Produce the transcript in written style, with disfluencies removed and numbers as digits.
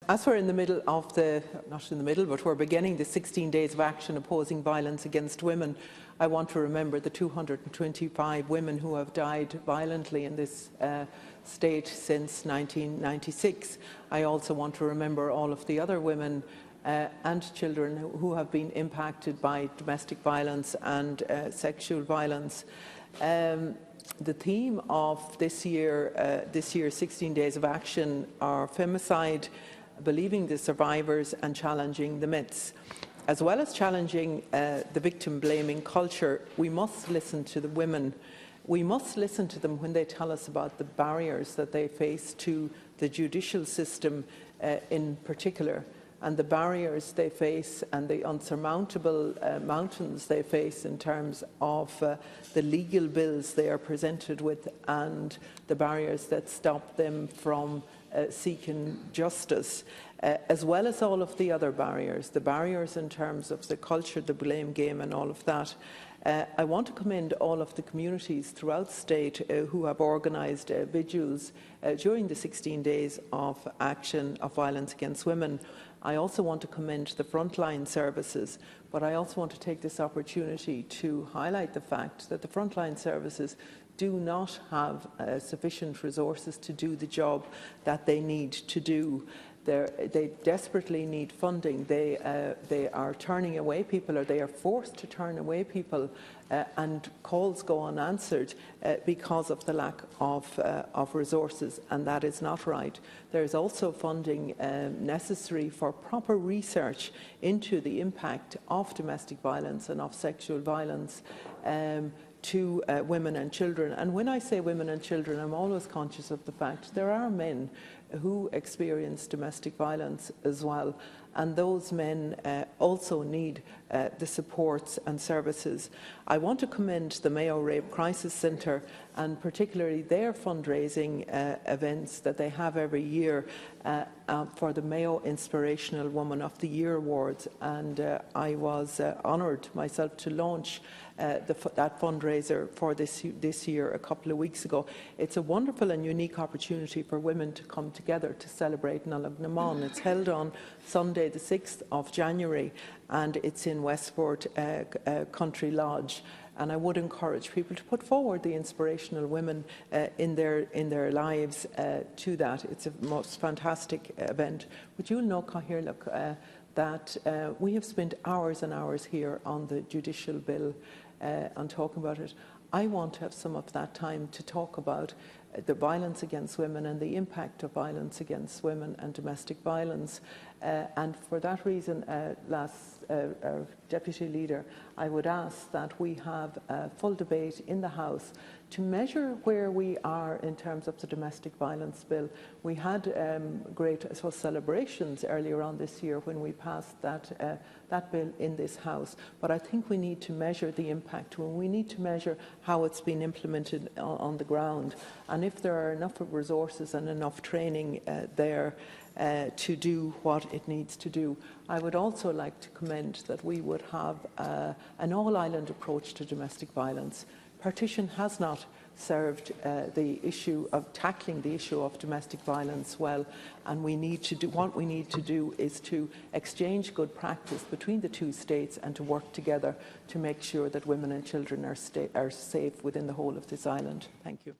As we're in the middle of not in the middle, but we're beginning the 16 days of action opposing violence against women, I want to remember the 225 women who have died violently in this state since 1996. I also want to remember all of the other women and children who have been impacted by domestic violence and sexual violence. The theme of this year's 16 Days of Action are femicide, believing the survivors and challenging the myths. As well as challenging the victim-blaming culture, we must listen to the women. We must listen to them when they tell us about the barriers that they face to the judicial system in particular, and the barriers they face and the unsurmountable mountains they face in terms of the legal bills they are presented with and the barriers that stop them from seeking justice, as well as all of the other barriers, the barriers in terms of the culture, the blame game and all of that. I want to commend all of the communities throughout the state who have organised vigils during the 16 days of action of violence against women. I also want to commend the frontline services, but I also want to take this opportunity to highlight the fact that the frontline services do not have sufficient resources to do the job that they need to do. They desperately need funding. They are turning away people, or they are forced to turn away people, and calls go unanswered because of the lack of resources, and that is not right. There is also funding necessary for proper research into the impact of domestic violence and of sexual violence to women and children. And when I say women and children, I'm always conscious of the fact there are men who experience domestic violence as well, and those men also need the supports and services. I want to commend the Mayo Rape Crisis Centre and particularly their fundraising events that they have every year for the Mayo Inspirational Woman of the Year Awards, and I was honoured myself to launch that fundraiser for this year a couple of weeks ago. It's a wonderful and unique opportunity for women to come together to celebrate Nullag Naman. It's held on Sunday the 6th of January and it's in Westport Country Lodge. And I would encourage people to put forward the inspirational women in their lives to that. It's a most fantastic event. But you'll know, Cathaoirleach, that we have spent hours and hours here on the judicial bill on talking about it. I want to have some of that time to talk about the violence against women and the impact of violence against women and domestic violence. And for that reason, Deputy Leader, I would ask that we have a full debate in the House to measure where we are in terms of the domestic violence bill. We had great, I suppose, celebrations earlier on this year when we passed that bill in this House, but I think we need to measure the impact, and we need to measure how it's been implemented on the ground, and if there are enough resources and enough training there to do what it needs to do. I would also like to commend that we would have an all-island approach to domestic violence. Partition has not served the issue of tackling the issue of domestic violence well, and what we need to do is to exchange good practice between the two states and to work together to make sure that women and children are safe within the whole of this island. Thank you.